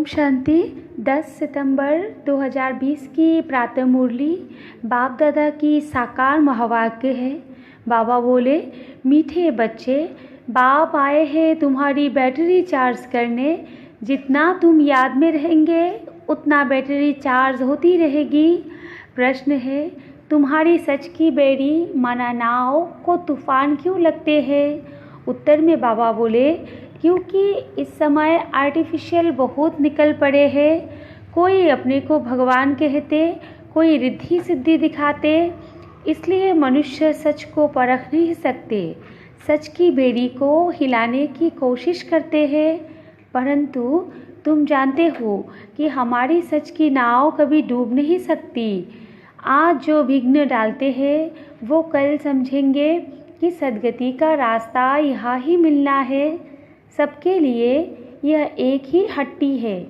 ओम शांति। 10 सितंबर 2020 की प्रातः मुरली बाप दादा की साकार महावाक्य है। बाबा बोले, मीठे बच्चे, बाप आए हैं तुम्हारी बैटरी चार्ज करने। जितना तुम याद में रहेंगे उतना बैटरी चार्ज होती रहेगी। प्रश्न है, तुम्हारी सच की बेड़ी माना नाव को तूफान क्यों लगते हैं? उत्तर में बाबा बोले, क्योंकि इस समय आर्टिफिशियल बहुत निकल पड़े हैं। कोई अपने को भगवान कहते, कोई रिद्धि सिद्धि दिखाते, इसलिए मनुष्य सच को परख नहीं सकते। सच की बेड़ी को हिलाने की कोशिश करते हैं, परंतु तुम जानते हो कि हमारी सच की नाव कभी डूब नहीं सकती। आज जो विघ्न डालते हैं वो कल समझेंगे कि सद्गति का रास्ता यहाँ ही मिलना है। सबके लिए यह एक ही हट्टी है।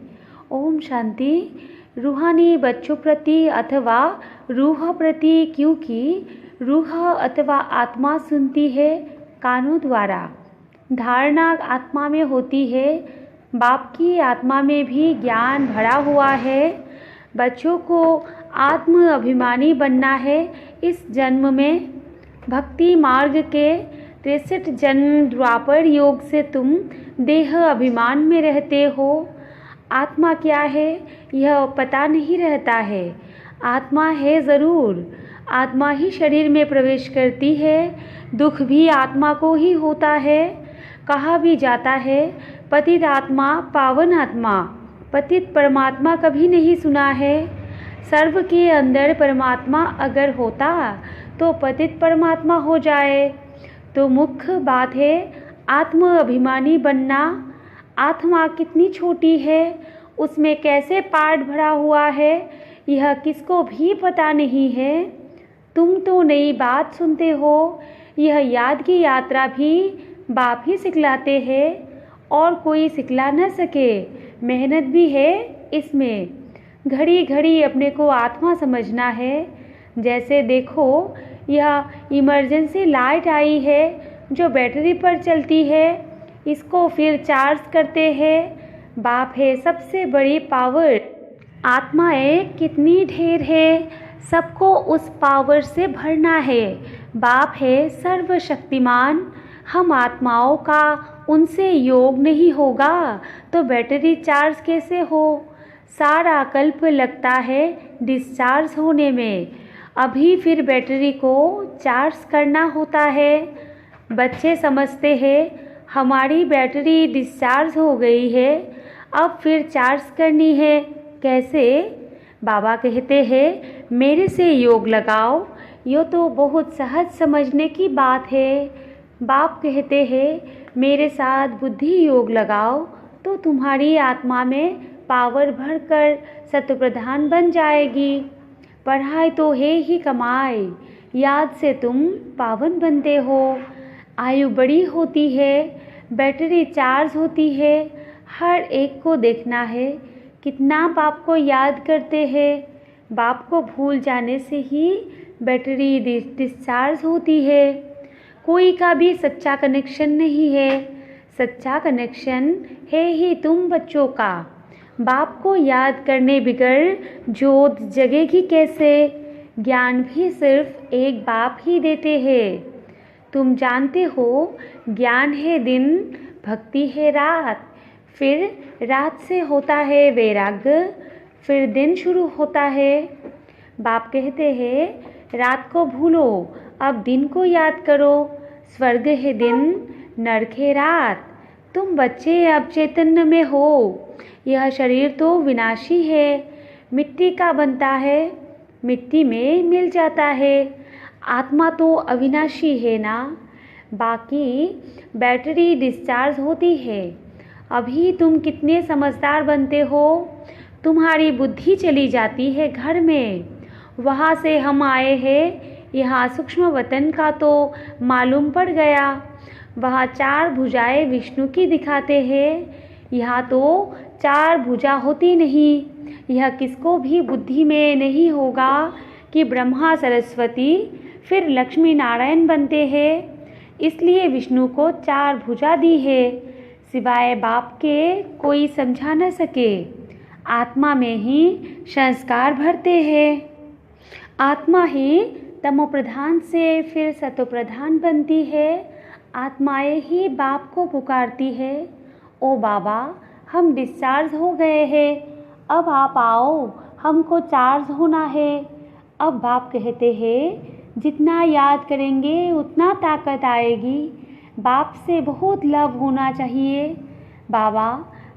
ओम शांति। रूहानी बच्चों प्रति अथवा रूह प्रति, क्योंकि रूह अथवा आत्मा सुनती है कानों द्वारा। धारणा आत्मा में होती है। बाप की आत्मा में भी ज्ञान भरा हुआ है। बच्चों को आत्म अभिमानी बनना है। इस जन्म में भक्ति मार्ग के 63 जन्म द्वापर योग से तुम देह अभिमान में रहते हो। आत्मा क्या है यह पता नहीं रहता है। आत्मा है ज़रूर। आत्मा ही शरीर में प्रवेश करती है। दुख भी आत्मा को ही होता है। कहा भी जाता है, पतित आत्मा पावन आत्मा। पतित परमात्मा कभी नहीं सुना है। सर्व के अंदर परमात्मा अगर होता तो पतित परमात्मा हो जाए। तो मुख्य बात है आत्म अभिमानी बनना। आत्मा कितनी छोटी है, उसमें कैसे पार्ट भरा हुआ है, यह किसको भी पता नहीं है। तुम तो नई बात सुनते हो। यह याद की यात्रा भी बाप ही सिखलाते हैं और कोई सिखला न सके। मेहनत भी है इसमें। घड़ी घड़ी अपने को आत्मा समझना है। जैसे देखो, यह इमरजेंसी लाइट आई है जो बैटरी पर चलती है, इसको फिर चार्ज करते हैं। बाप है सबसे बड़ी पावर। आत्माएं कितनी ढेर है, सबको उस पावर से भरना है। बाप है सर्वशक्तिमान। हम आत्माओं का उनसे योग नहीं होगा तो बैटरी चार्ज कैसे हो? सारा कल्प लगता है डिस्चार्ज होने में। अभी फिर बैटरी को चार्ज करना होता है। बच्चे समझते हैं हमारी बैटरी डिस्चार्ज हो गई है, अब फिर चार्ज करनी है। कैसे? बाबा कहते हैं मेरे से योग लगाओ। ये तो बहुत सहज समझने की बात है। बाप कहते हैं मेरे साथ बुद्धि योग लगाओ तो तुम्हारी आत्मा में पावर भरकर सतप्रधान बन जाएगी। पढ़ाई तो है ही कमाई, याद से तुम पावन बनते हो। आयु बड़ी होती है, बैटरी चार्ज होती है। हर एक को देखना है कितना बाप को याद करते हैं। बाप को भूल जाने से ही बैटरी डिस्चार्ज होती है। कोई का भी सच्चा कनेक्शन नहीं है। सच्चा कनेक्शन है ही तुम बच्चों का। बाप को याद करने बिगर जोत जगेगी कैसे? ज्ञान भी सिर्फ एक बाप ही देते हैं। तुम जानते हो ज्ञान है दिन, भक्ति है रात, फिर रात से होता है वैराग्य, फिर दिन शुरू होता है। बाप कहते हैं रात को भूलो, अब दिन को याद करो। स्वर्ग है दिन, नरक है रात। तुम बच्चे अब चैतन्य में हो। यह शरीर तो विनाशी है, मिट्टी का बनता है, मिट्टी में मिल जाता है। आत्मा तो अविनाशी है ना। बाकी बैटरी डिस्चार्ज होती है। अभी तुम कितने समझदार बनते हो। तुम्हारी बुद्धि चली जाती है घर में। वहाँ से हम आए हैं, यहाँ सूक्ष्म वतन का तो मालूम पड़ गया। वहाँ 4 भुजाएं विष्णु की दिखाते हैं, यहाँ तो 4 भुजा होती नहीं। यह किसको भी बुद्धि में नहीं होगा कि ब्रह्मा सरस्वती फिर लक्ष्मी नारायण बनते हैं। इसलिए विष्णु को 4 भुजा दी है। सिवाय बाप के कोई समझा न सके। आत्मा में ही संस्कार भरते हैं। आत्मा ही तमो प्रधान से फिर सतो प्रधान बनती है। आत्माएं ही बाप को पुकारती है, ओ बाबा हम डिस्चार्ज हो गए हैं, अब आप आओ, हमको चार्ज होना है। अब बाप कहते हैं जितना याद करेंगे उतना ताकत आएगी। बाप से बहुत लव होना चाहिए। बाबा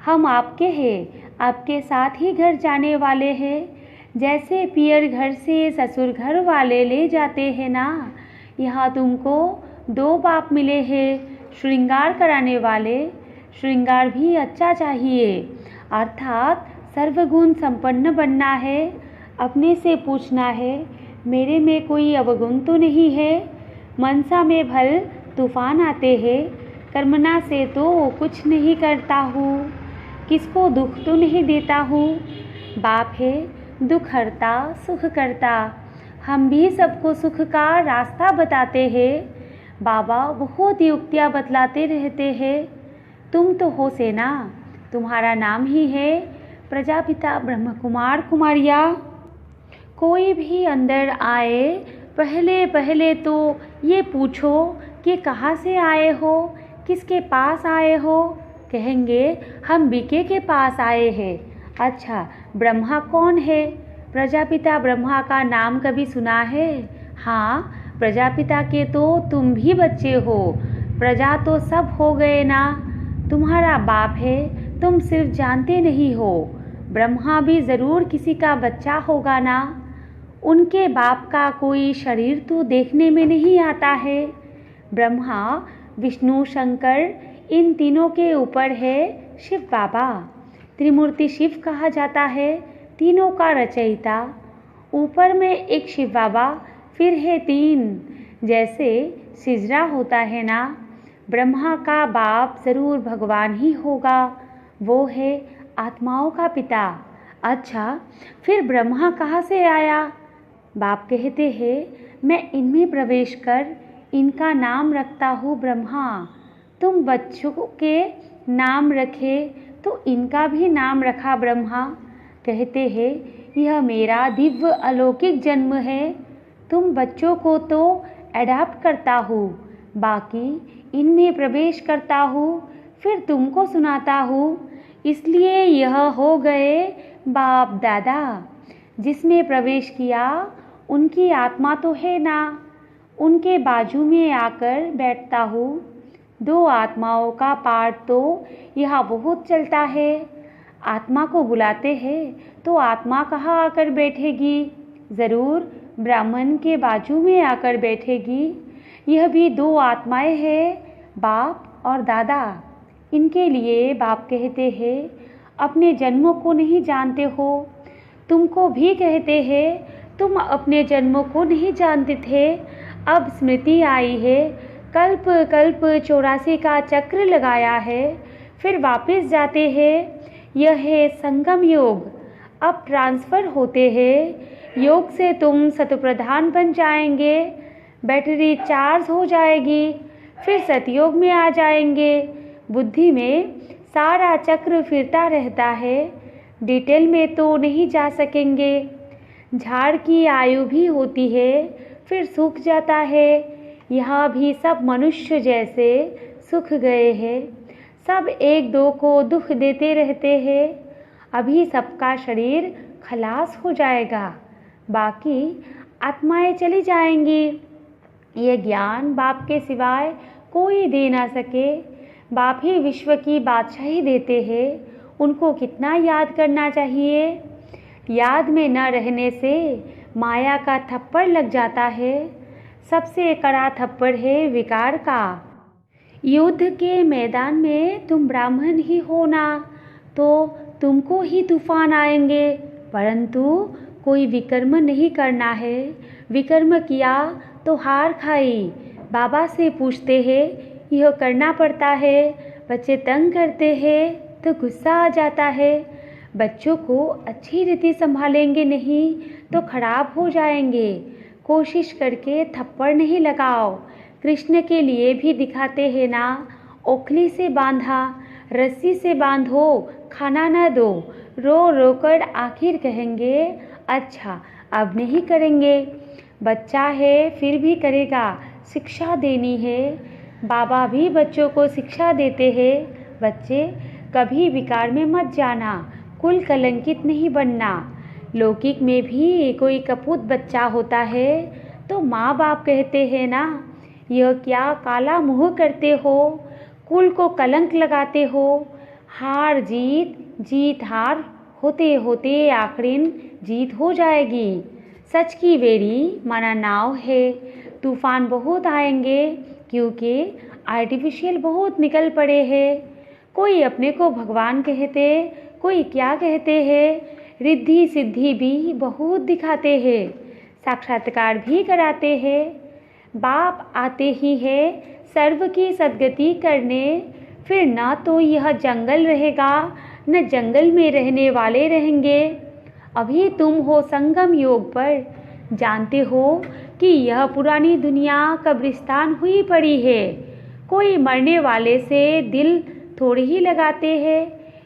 हम आपके हैं, आपके साथ ही घर जाने वाले हैं। जैसे पियर घर से ससुर घर वाले ले जाते हैं ना, यहाँ तुमको 2 बाप मिले हैं श्रृंगार कराने वाले। श्रृंगार भी अच्छा चाहिए, अर्थात सर्वगुण संपन्न बनना है। अपने से पूछना है मेरे में कोई अवगुण तो नहीं है। मनसा में भल तूफान आते हैं, कर्मना से तो कुछ नहीं करता हूँ, किसको दुख तो नहीं देता हूँ। बाप है दुख हरता सुख करता, हम भी सबको सुख का रास्ता बताते हैं। बाबा बहुत युक्तियाँ बतलाते रहते हैं। तुम तो हो सेना, तुम्हारा नाम ही है प्रजापिता ब्रह्म कुमार कुमारिया। कोई भी अंदर आए पहले पहले तो ये पूछो कि कहाँ से आए हो, किसके पास आए हो। कहेंगे हम बीके के पास आए हैं। अच्छा ब्रह्मा कौन है? प्रजापिता ब्रह्मा का नाम कभी सुना है? हाँ, प्रजापिता के तो तुम भी बच्चे हो। प्रजा तो सब हो गए ना, तुम्हारा बाप है, तुम सिर्फ जानते नहीं हो। ब्रह्मा भी ज़रूर किसी का बच्चा होगा ना। उनके बाप का कोई शरीर तो देखने में नहीं आता है। ब्रह्मा विष्णु शंकर इन तीनों के ऊपर है शिव बाबा। त्रिमूर्ति शिव कहा जाता है, तीनों का रचयिता। ऊपर में एक शिव बाबा, फिर है 3। जैसे सिजरा होता है ना, ब्रह्मा का बाप ज़रूर भगवान ही होगा, वो है आत्माओं का पिता। अच्छा फिर ब्रह्मा कहाँ से आया? बाप कहते हैं मैं इनमें प्रवेश कर इनका नाम रखता हूँ ब्रह्मा। तुम बच्चों के नाम रखे तो इनका भी नाम रखा ब्रह्मा। कहते हैं यह मेरा दिव्य अलौकिक जन्म है। तुम बच्चों को तो अडॉप्ट करता हूँ, बाकी इनमें प्रवेश करता हूँ, फिर तुमको सुनाता हूँ। इसलिए यह हो गए बाप दादा। जिसमें प्रवेश किया उनकी आत्मा तो है ना, उनके बाजू में आकर बैठता हूँ। 2 आत्माओं का पाठ तो यहाँ बहुत चलता है। आत्मा को बुलाते हैं तो आत्मा कहाँ आकर बैठेगी? ज़रूर ब्राह्मण के बाजू में आकर बैठेगी। यह भी 2 आत्माएं हैं, बाप और दादा। इनके लिए बाप कहते हैं अपने जन्मों को नहीं जानते हो। तुमको भी कहते हैं तुम अपने जन्मों को नहीं जानते थे, अब स्मृति आई है। कल्प कल्प 84 का चक्र लगाया है, फिर वापस जाते हैं। यह है संगम योग। अब ट्रांसफ़र होते हैं। योग से तुम सतप्रधान बन जाएंगे, बैटरी चार्ज हो जाएगी, फिर सतयोग में आ जाएंगे। बुद्धि में सारा चक्र फिरता रहता है, डिटेल में तो नहीं जा सकेंगे। झाड़ की आयु भी होती है, फिर सूख जाता है। यहाँ भी सब मनुष्य जैसे सूख गए हैं, सब एक दो को दुख देते रहते हैं। अभी सबका शरीर खलास हो जाएगा, बाकी आत्माएं चली जाएंगी। ये ज्ञान बाप के सिवाय कोई दे ना सके। बाप ही विश्व की बादशाही देते हैं, उनको कितना याद करना चाहिए। याद में न रहने से माया का थप्पड़ लग जाता है। सबसे कड़ा थप्पड़ है विकार का। युद्ध के मैदान में तुम ब्राह्मण ही हो ना, तो तुमको ही तूफान आएंगे, परंतु कोई विकर्म नहीं करना है। विकर्म किया तो हार खाई। बाबा से पूछते हैं यह करना पड़ता है। बच्चे तंग करते हैं तो गुस्सा आ जाता है। बच्चों को अच्छी रीति संभालेंगे नहीं तो खराब हो जाएंगे। कोशिश करके थप्पड़ नहीं लगाओ। कृष्ण के लिए भी दिखाते हैं ना, ओखली से बांधा, रस्सी से बांधो, खाना न दो, रो रो कर आखिर कहेंगे अच्छा अब नहीं करेंगे। बच्चा है फिर भी करेगा, शिक्षा देनी है। बाबा भी बच्चों को शिक्षा देते हैं, बच्चे कभी विकार में मत जाना, कुल कलंकित नहीं बनना। लौकिक में भी कोई कपूत बच्चा होता है तो माँ बाप कहते हैं ना, यह क्या काला मुँह करते हो, कुल को कलंक लगाते हो। हार जीत जीत हार होते होते आखिर जीत हो जाएगी। सच की बेड़ी माना नाव है, तूफान बहुत आएंगे क्योंकि आर्टिफिशियल बहुत निकल पड़े हैं। कोई अपने को भगवान कहते, कोई क्या कहते हैं, रिद्धि सिद्धि भी बहुत दिखाते हैं, साक्षात्कार भी कराते हैं। बाप आते ही है सर्व की सद्गति करने, फिर ना तो यह जंगल रहेगा न जंगल में रहने वाले रहेंगे। अभी तुम हो संगम योग पर, जानते हो कि यह पुरानी दुनिया कब्रिस्तान हुई पड़ी है। कोई मरने वाले से दिल थोड़े ही लगाते हैं।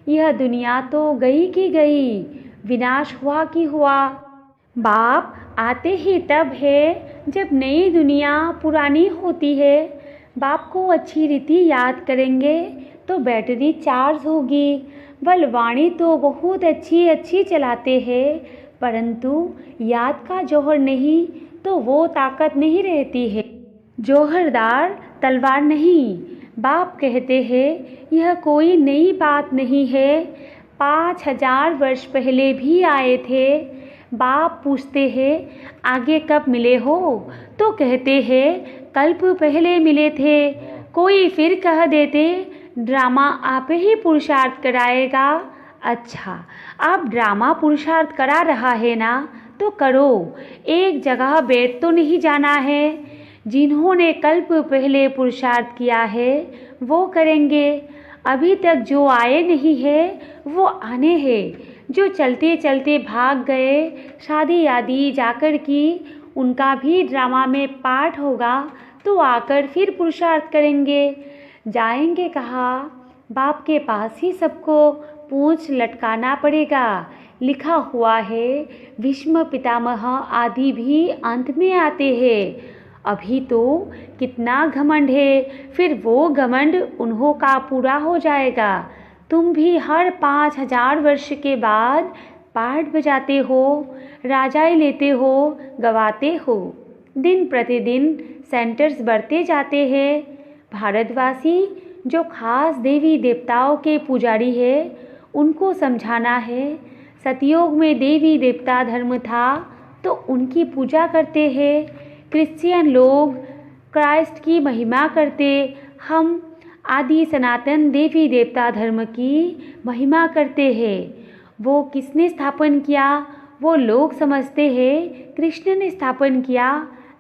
यह दुनिया तो गई की गई, विनाश हुआ कि हुआ। बाप आते ही तब है जब नई दुनिया पुरानी होती है। बाप को अच्छी रीति याद करेंगे तो बैटरी चार्ज होगी। बलवाणी तो बहुत अच्छी अच्छी चलाते हैं, परंतु याद का जौहर नहीं तो वो ताकत नहीं रहती है। जौहरदार तलवार नहीं। बाप कहते हैं यह कोई नई बात नहीं है, 5000 वर्ष पहले भी आए थे। बाप पूछते हैं आगे कब मिले हो, तो कहते हैं कल्प पहले मिले थे। कोई फिर कह देते ड्रामा आप ही पुरुषार्थ कराएगा। अच्छा, आप ड्रामा पुरुषार्थ करा रहा है ना, तो करो, एक जगह बैठ तो नहीं जाना है। जिन्होंने कल्प पहले पुरुषार्थ किया है वो करेंगे। अभी तक जो आए नहीं है वो आने हैं। जो चलते चलते भाग गए, शादी आदि जाकर की, उनका भी ड्रामा में पार्ट होगा तो आकर फिर पुरुषार्थ करेंगे। जाएंगे कहाँ? बाप के पास ही सबको पूंछ लटकाना पड़ेगा। लिखा हुआ है भीष्म पितामह आदि भी अंत में आते हैं। अभी तो कितना घमंड है, फिर वो घमंड उन्हों का पूरा हो जाएगा। तुम भी हर 5000 वर्ष के बाद पार्ट बजाते हो, राजाई लेते हो, गवाते हो। दिन प्रतिदिन सेंटर्स बढ़ते जाते हैं। भारतवासी जो खास देवी देवताओं के पुजारी है उनको समझाना है। सतयुग में देवी देवता धर्म था तो उनकी पूजा करते हैं। क्रिश्चियन लोग क्राइस्ट की महिमा करते, हम आदि सनातन देवी देवता धर्म की महिमा करते हैं। वो किसने स्थापन किया वो लोग समझते हैं कृष्ण ने स्थापन किया,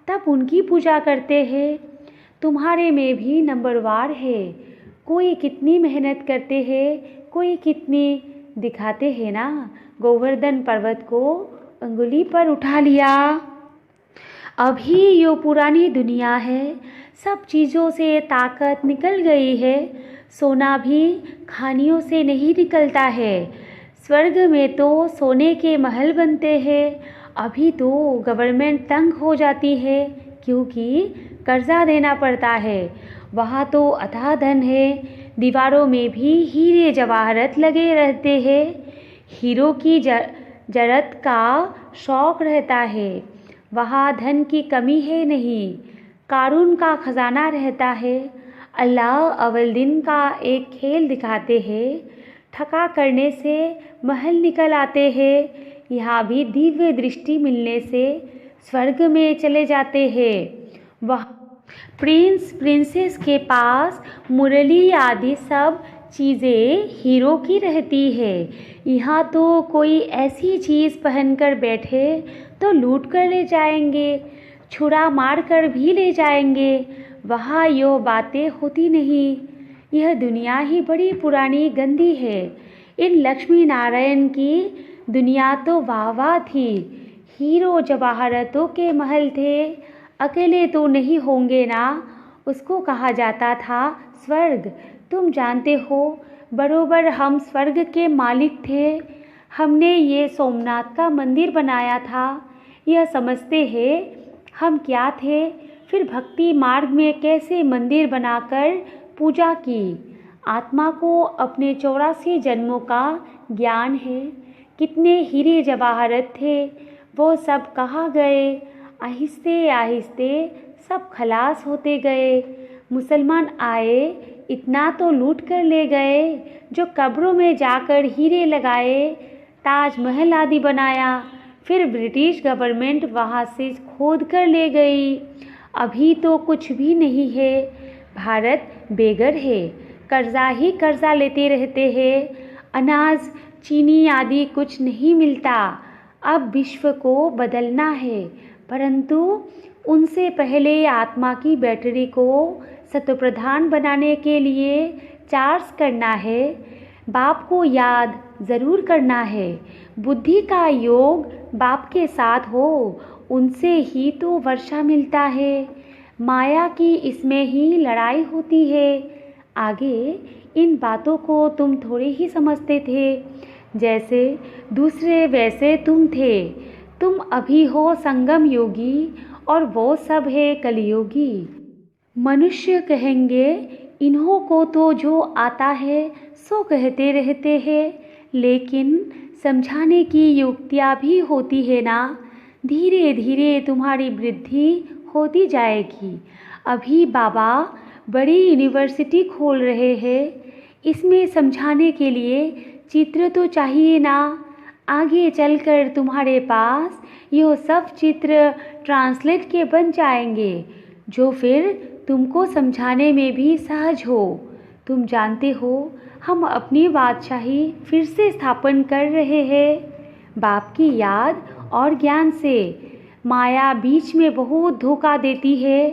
तब उनकी पूजा करते हैं। तुम्हारे में भी नंबरवार है, कोई कितनी मेहनत करते हैं, कोई कितनी दिखाते हैं ना। गोवर्धन पर्वत को अंगुली पर उठा लिया। अभी यो पुरानी दुनिया है, सब चीज़ों से ताकत निकल गई है। सोना भी खानियों से नहीं निकलता है। स्वर्ग में तो सोने के महल बनते हैं। अभी तो गवर्नमेंट तंग हो जाती है क्योंकि कर्जा देना पड़ता है। वहाँ तो अथाह धन है, दीवारों में भी हीरे जवाहरत लगे रहते हैं। हीरो की जरत का शौक रहता है। वहाँ धन की कमी है नहीं, कारून का खजाना रहता है। अल्लाह अव्वल दिन का एक खेल दिखाते हैं, ठका करने से महल निकल आते हैं। यहाँ भी दिव्य दृष्टि मिलने से स्वर्ग में चले जाते हैं। वह प्रिंस प्रिंसेस के पास मुरली आदि सब चीज़ें हीरो की रहती है। यहाँ तो कोई ऐसी चीज़ पहनकर बैठे तो लूट कर ले जाएंगे, छुरा मार कर भी ले जाएंगे। वहाँ यो बातें होती नहीं। यह दुनिया ही बड़ी पुरानी गंदी है। इन लक्ष्मी नारायण की दुनिया तो वाह वाह थी। हीरो जवाहरतों के महल थे, अकेले तो नहीं होंगे ना। उसको कहा जाता था स्वर्ग। तुम जानते हो बरोबर हम स्वर्ग के मालिक थे। हमने ये सोमनाथ का मंदिर बनाया था, यह समझते हैं हम क्या थे, फिर भक्ति मार्ग में कैसे मंदिर बनाकर पूजा की। आत्मा को अपने 84 जन्मों का ज्ञान है। कितने हीरे जवाहरत थे, वो सब कहाँ गए। आहिस्ते आहिस्ते सब खलास होते गए। मुसलमान आए, इतना तो लूट कर ले गए, जो कब्रों में जाकर हीरे लगाए, ताजमहल आदि बनाया। फिर ब्रिटिश गवर्नमेंट वहाँ से खोद कर ले गई। अभी तो कुछ भी नहीं है। भारत बेघर है, कर्जा ही कर्जा लेते रहते हैं। अनाज, चीनी आदि कुछ नहीं मिलता। अब विश्व को बदलना है, परंतु उनसे पहले आत्मा की बैटरी को शतप्रधान बनाने के लिए चार्ज करना है। बाप को याद ज़रूर करना है। बुद्धि का योग बाप के साथ हो, उनसे ही तो वर्षा मिलता है। माया की इसमें ही लड़ाई होती है। आगे इन बातों को तुम थोड़े ही समझते थे। जैसे दूसरे वैसे तुम थे। तुम अभी हो संगम योगी और वो सब है कलियोगी। मनुष्य कहेंगे इन्हों को तो जो आता है सो कहते रहते हैं, लेकिन समझाने की युक्तियाँ भी होती है ना। धीरे धीरे तुम्हारी वृद्धि होती जाएगी। अभी बाबा बड़ी यूनिवर्सिटी खोल रहे हैं, इसमें समझाने के लिए चित्र तो चाहिए ना। आगे चलकर तुम्हारे पास ये सब चित्र ट्रांसलेट के बन जाएंगे, जो फिर तुमको समझाने में भी सहज हो। तुम जानते हो हम अपनी बादशाही फिर से स्थापन कर रहे हैं। बाप की याद और ज्ञान से। माया बीच में बहुत धोखा देती है।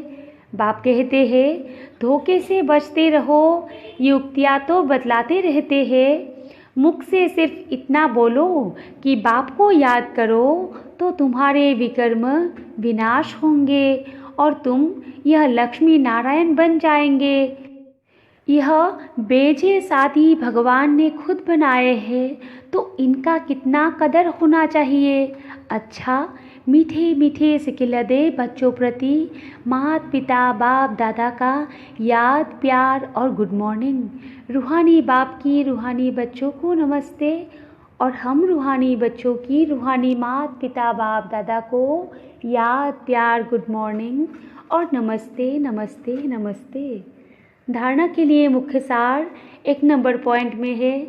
बाप कहते हैं धोखे से बचते रहो। युक्तियाँ तो बतलाते रहते हैं। मुख से सिर्फ इतना बोलो कि बाप को याद करो, तो तुम्हारे विकर्म विनाश होंगे और तुम यह लक्ष्मी नारायण बन जाएंगे। यह बेजे साथी भगवान ने खुद बनाए हैं, तो इनका कितना कदर होना चाहिए। अच्छा, मीठे मीठे सिकिलदे बच्चों प्रति माता पिता बाप दादा का याद प्यार और गुड मॉर्निंग। रूहानी बाप की रूहानी बच्चों को नमस्ते, और हम रूहानी बच्चों की रूहानी माता पिता बाप दादा को याद प्यार गुड मॉर्निंग और नमस्ते नमस्ते नमस्ते। धारणा के लिए मुख्य सार 1 नंबर पॉइंट में है।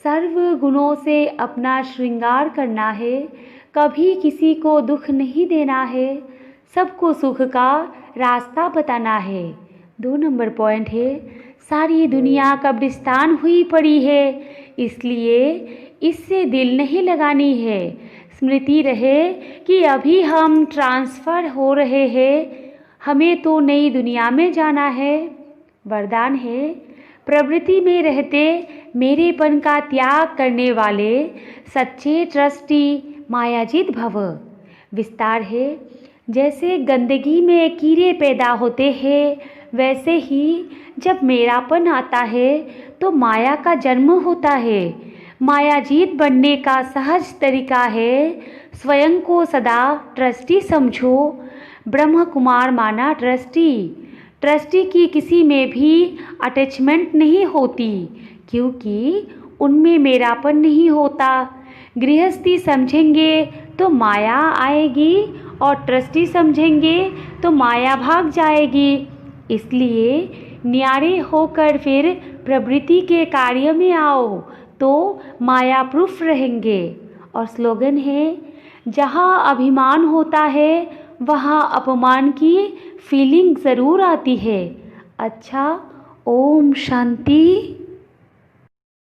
सर्व गुणों से अपना श्रृंगार करना है। कभी किसी को दुख नहीं देना है। सबको सुख का रास्ता बताना है। 2 नंबर पॉइंट है, सारी दुनिया कब्रिस्तान हुई पड़ी है, इसलिए इससे दिल नहीं लगानी है। स्मृति रहे कि अभी हम ट्रांसफ़र हो रहे हैं, हमें तो नई दुनिया में जाना है। वरदान है, प्रवृत्ति में रहते मेरेपन का त्याग करने वाले सच्चे ट्रस्टी मायाजीत भव। विस्तार है, जैसे गंदगी में कीड़े पैदा होते हैं, वैसे ही जब मेरापन आता है तो माया का जन्म होता है। मायाजीत बनने का सहज तरीका है, स्वयं को सदा ट्रस्टी समझो। ब्रह्म कुमार माना ट्रस्टी। ट्रस्टी की किसी में भी अटैचमेंट नहीं होती, क्योंकि उनमें मेरापन नहीं होता। गृहस्थी समझेंगे तो माया आएगी, और ट्रस्टी समझेंगे तो माया भाग जाएगी। इसलिए न्यारे होकर फिर प्रवृत्ति के कार्य में आओ, तो माया प्रूफ रहेंगे। और स्लोगन है, जहाँ अभिमान होता है वहाँ अपमान की फीलिंग ज़रूर आती है। अच्छा, ओम शांति।